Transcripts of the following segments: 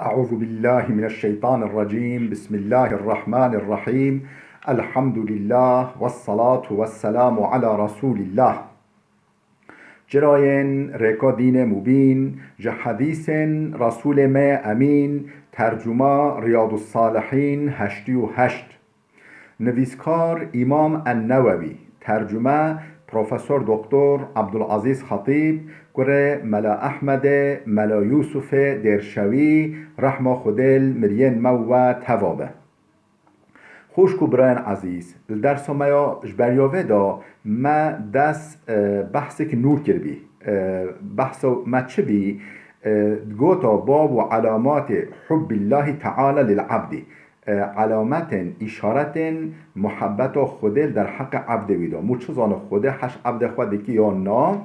أعوذ بالله من الشيطان الرجيم. بسم الله الرحمن الرحيم. الحمد لله والصلاة والسلام على رسول الله. جراين ريكا دين مبين حديث رسول ما أمين. ترجمة رياض الصالحين هشتي وهشت. نویسکار امام النووی. ترجمه پروفسور دکتر عبدالعزیز خطیب. گره ملا احمد ملا یوسف درشوی رحمه خودل مرین مو توابه. خوش کو برایان عزیز درس ما جبریاوه دا ما دست بحث که نور کربی بحث ما چه بی گوتا باب و علامات حب الله تعالی للعبد، علامت اشارت محبت خودل در حق عبد ویدا موچزان خوده حش عبد خودی که یا نا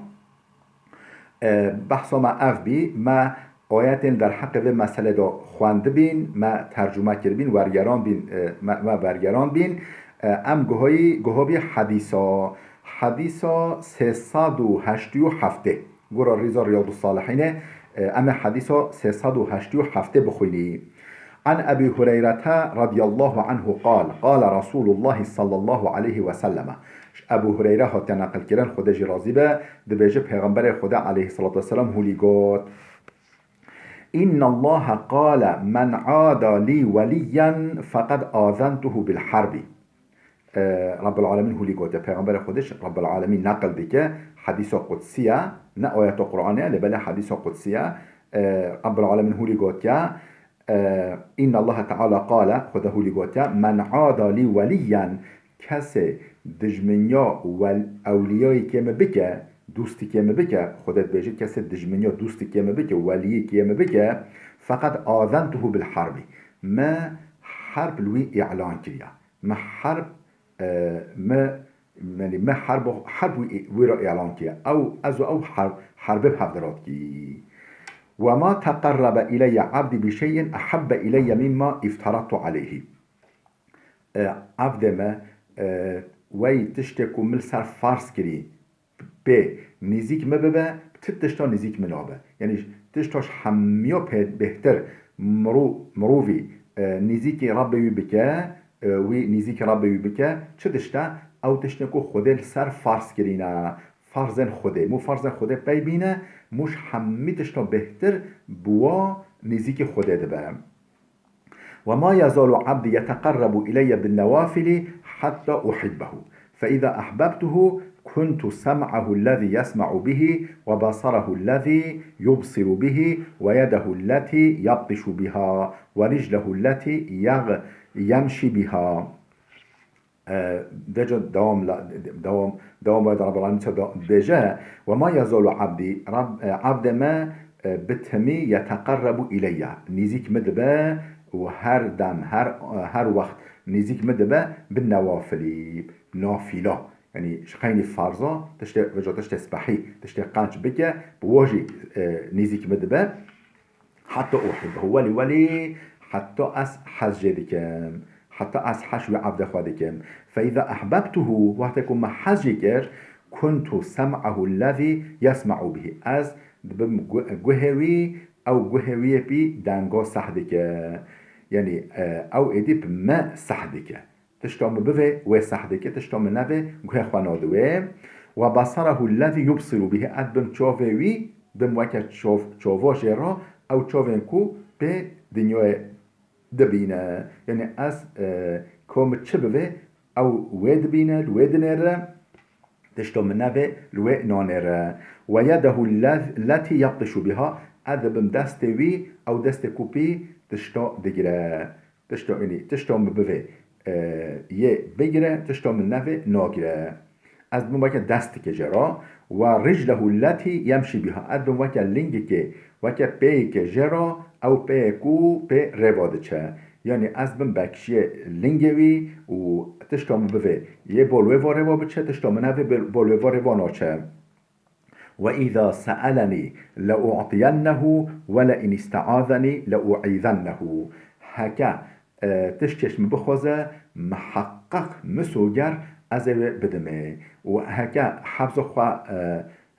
بحثا ما اف بی ما آیت در حق و مسئله دا خوانده بین ما ترجمه کرد بین ورگران بین ما ورگران بین ام گوهابی حدیثا 387 گورا ریزا ریاض الصالحین ام حدیثا 387 بخوینی. عن أبي هريرة رضي الله عنه قال رسول الله صلى الله عليه وسلم. أبو هريرة تنقل كران خدا جرازيبه دبيجه پیغمبر خدا عليه الصلاة والسلام هولي قد إن الله قال من عادى لي وليا فقد آذنته بالحرب. رب العالمين هولي قد پیغمبر خودش رب العالمين نقل بك حديث قدسية نا آيات قرآنية لبلا حديث قدسية. رب العالمين هولي قد إن الله تعالى قال خدا هولي قوتا من عادى لي وليا كسي دجمنيا والأولياء كيما بك دوستي كيما بك خدا بيجي كسي دجمنيا دوستي كيما بك ولي كيما بك فقد آذنته بالحرب. ما حرب لوي إعلان كريا ما حرب ما حرب ويرا إعلان كريا أو حرب بحضرات كي. وما تقرب إلي عبدي بشيء أحب إلي مما افترضت عليه. عبد ما وي تشتكو ملسر فارس كري ب نزيك ما ببا تشتا نزيك منابا يعني تشتاش حميو بهتر مروفي نزيك ربي بكا ونزيك ربي بكا تشتا أو تشتكو خودل سر فارس كرينا فرزن خوده مو فرزن خوده ببینه موش همی تشتا بهتر بوا نزیک خوده دبه. وما يزال عبد يتقرب إلي بالنوافل حتى أحبه فإذا أحببته كنت سمعه الذي يسمع به وبصره الذي يبصر به ويده التي يبطش بها ورجله التي يمشي بها. دجا دوام باید رب العالمین بجا وما يزال عبد ما بتمي يتقرب إلي نزيك مدبا وهر دم هر وقت نزيك مدبا بالنوافل نافلة يعني شخيني فرضا تشتي سبحي تشتي قانش بك بواجي نزيك مدبا حتى أحبه ولي حتى حزجدكم حتى أصحش وعبد خادكم. فإذا أحببته وقتكم محجكر كنت سمعه الذي يسمع به از جهوي أو جهوي بي دانجو صحدك يعني أو إدي بما صحدك تشتم بفه وصحدك تشتم نفه جه خنادوه وبصره الذي يبصر به أدبن شوفي بموقع شوفاش را أو شوفنكو به دنيا دبینه یعنی از کام چه بوه او وید بینه لوید نره تشتو منوه لوید نانره و یده التي یبطش بها ادبم دست وی او دست کوپی تشتو دگره تشتو مبوه یه بگیره تشتو منوه ناگیره از بموکه دست که جرا و رجله التي یمشی بها ادبم وکه لنگی که وکه پی که جرا او پیکو پی رواده چه یعنی از بم بکشی لنگوی و تشتام بوه یه بلوه واره و بچه تشتام نوه بلوه واره وانا چه و اذا سألنی لأعطینه ولئن استعاذنی لأعیذنه هکا تشکشم بخوزه محقق مسوگر از بدمه و هکا حفظ خواه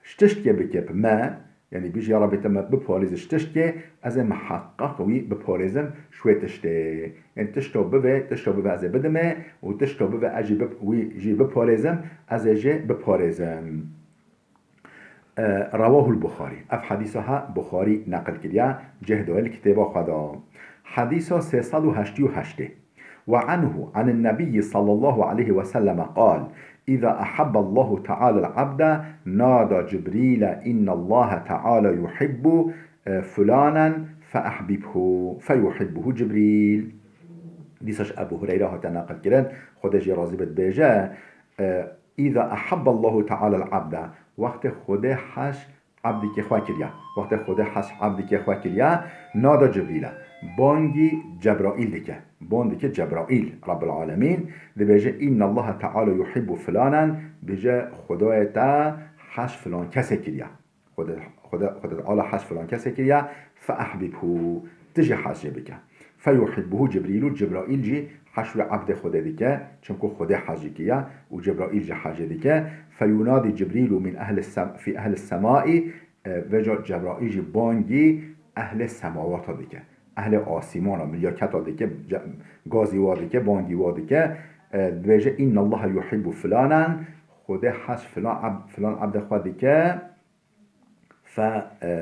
شتشت که بکب ما يعني بيجي يا رب تم بباريزش تشتكي از محقق وي بباريزم شوي تشتي يعني تشتو ببه از بدمه وتشتو ببه اجي ويجي بباريزم از اجي بباريزم. رواه البخاري اف حديثها بخاري نقل كريا جهده الكتاب خدا. حديث 388 وعنه عن النبي صلى الله عليه وسلم قال إذا أحب الله تعالى العبد نادى جبريل إن الله تعالى يحب فلانا فأحببه فيحبه جبريل. ديسش أبو هريرة تناقل كرن خدش رازي بيجا إذا أحب الله تعالى العبد وقت خده حش عبدی که خواه کریا وقت خدا حس عبدی که خواه کریا نادا جبریل بانگی جبرائیل دیگه باندی که جبرائیل رب العالمین دی بیجه این الله تعالی یحب فلانا بیجه خدای تا حس فلان کسی کریا خدا تعالی حس فلان کسی کریا فاحببه تجي حس بك فيحبه جبريل جبرائيل جي حشو عبد خدا ديكا چونكو خدا حاجي كيا وجبرائيل جي حاجي ديكا فينادي جبريل من في أهل السماء وجا جبرائيل جي بانجي أهل السماوات ديكا أهل آسمان ملياكات ديكا غازي واديكا بانجي واديكا بيجا إن الله يحب فلانا خدا حش فلان عبد خدا ديكا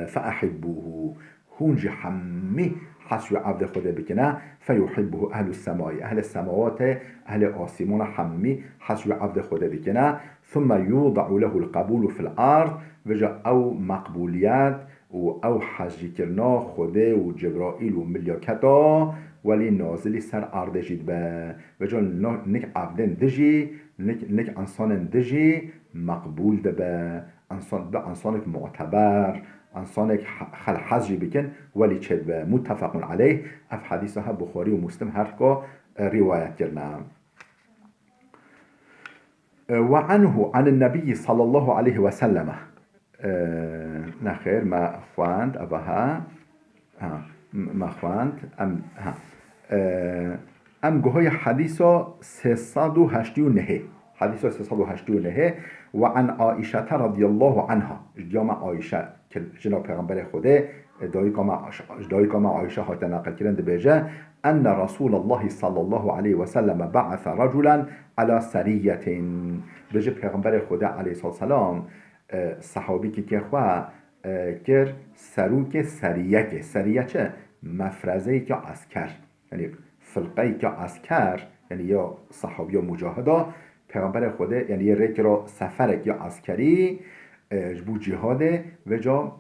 فأحبوه هونجي حمي حسو عبد خدا بكنا فيحبه أهل السماء أهل السماوات أهل آسمان حمي حسو عبد خدا بكنا ثم يوضع له القبول في الأرض وجا أو مقبوليات أو حجي كرنا خدا وجبرائيل وملياكتا ولي نازل سر أرض جد با وجا نك عبدن دجي نك انسان دجي مقبول دبا انسانك معتبر انسانك خل حجي بكن ولي تشد متفق عليه اف حديثها بخاري ومسلم هركا رواية كرنا. وعنه عن النبي صلى الله عليه وسلم نخير ما خواند أبها ما خواند ام گوهای حدیثا 389 حديث 389 وعن عائشة رضي الله عنها جامع عائشة جناب پیغمبر خوده دایی کام عائشة هات نقل کرند بيجا أن رسول الله صلى الله عليه وسلم بعث رجلا على سرية بيجا پیغمبر خوده عليه الصلاة والسلام صحابي که خواه کر سروک سریه چه؟ مفرزه که عسکر یعنی فلقه که عسکر یعنی یا صحابی و مجاهده پیغمبر خوده یعنی یه ریک را سفرک یا عسکری جبو جهاده و جا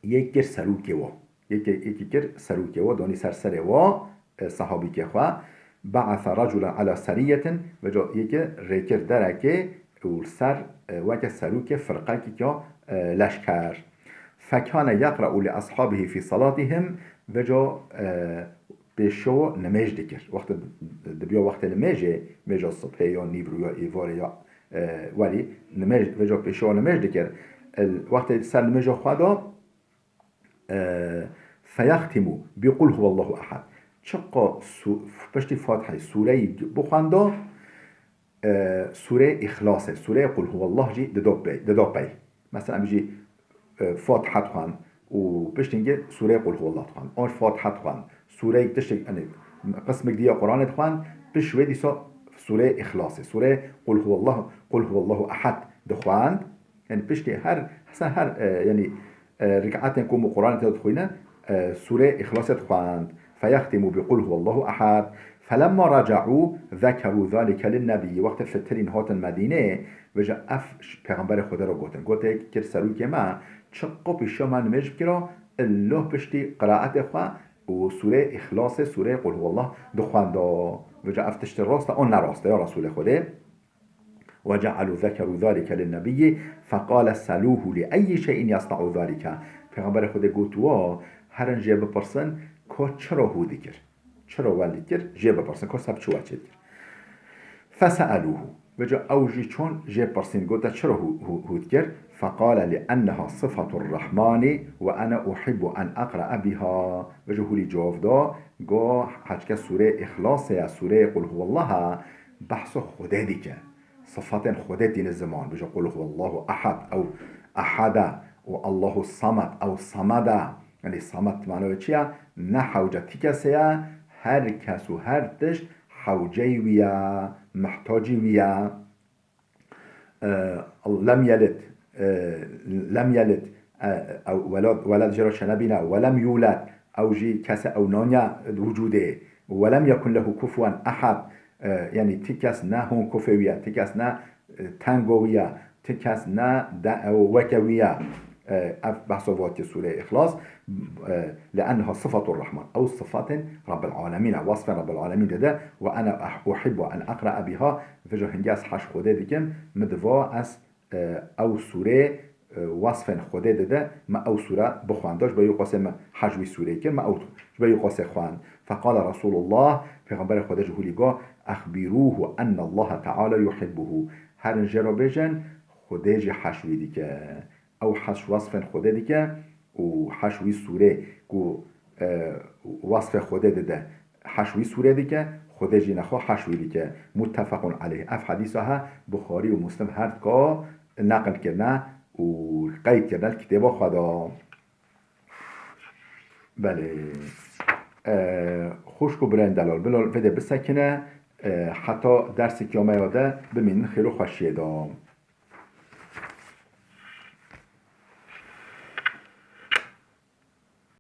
یک کر سروکه و یکی کر سروکه و دانی سرسره و صحابی که خواه بعث رجلا على سریه و جا یک ریکر درکه و سر وک سروک فرقه که لشکر فكان يقرأ لأصحابه في صلاتهم وجا بشو نماج دكر وقت دبيا وقت نماج الصبح يا نيبرو يا إيفار يا ولي نماج وجا بشو نماج دكر الوقت سر نماج خدا فيختم بيقول هو الله أحد شقا بشتي فاتحة سورة بخاندا سورة إخلاص سورة قل هو الله جي ددوبي مثلا بيجي فاتحة خوان و بشتنگه سوره قل هو الله خوان آن فاتحة خوان سوره تشتگ قسم دیگه قرآن خوان بشوی دیسا سوره اخلاص سوره قل هو الله احد دخوان یعنی بشتی هر یعنی رکعت کم قرآن تدخوینه سوره اخلاص خوان فيختم بقل هو الله احد فلما رجعوا ذكروا ذلك للنبي وقت فترين هات المدينه وجا اف پیغمبر خدا رو گوتن که سروک ما چقو پیشا من نمیج بکرا الله پشتی قرائت خواه و سوره اخلاص سوره قل هو الله دخوانده و جا افتشت راست آن نراسته یا رسول خوده وجعلوا ذكروا ذلك للنبي فقال سلوه لأي شيء يصنع ذلك پیغمبر خوده گوتوا هرن جه بپرسن که چرا هودی کر چرا ولی کر جه بپرسن که سب چوه چید کر فسألوه وجا اوجي چون جه پرسين قلت چرا هود كر فقال لأنها صفة الرحمن وأنا أحب أن أقرأ بها وجا هولي جواب دا قا حجك سورة إخلاص يا سورة قل هو الله بحث خدا ديك صفات خدا دين الزمان وجا قل هو الله أحد أو أحد والله الصمد أو الصمد، يعني الصمد معناه چیه؟ نه حوجه تکسیه هر کس و هر تش حوجه ویا محتاجی ویا. لم يلد لم يلد أو ولد جرى شنبنا ولم يولد أو جي كاس أو نونيا وجوده ولم يكن له كفوا أحد. يعني تكاس نا هون كفوية، تكاس نا تانغوية، تكاس نا وكوية. بحثوات سورة إخلاص لأنها صفة الرحمن أو صفات رب العالمين، وصف رب العالمين ده. وأنا أحب أن أقرأ بها في جهنجاس حش خوده ديكم مدفع أس أو سورة وصف خوده ده ما أو سورة بخوانداش بيو قاسم حجوي سورة كن ما أو بيو قاسم خوان. فقال رسول الله في غنبار خوده جهوليقا أخبروه أن الله تعالى يحبه. هر جرابيجن خوده جي حشوي ديكه او حش وصف خوده دیگه و حشوی سوره کو وصف خوده ده حشوی سوره دیگه خوده جی نخوا حشوی دیگه متفق علیه. اف حدیث ها بخاری و مسلم هر کا نقل کردن و قید کردن کتاب خدا. بله خوش کو برن دلال بلال بده بسکنه حتی درس کیامه یاده بمین خیلی خوشیه دام.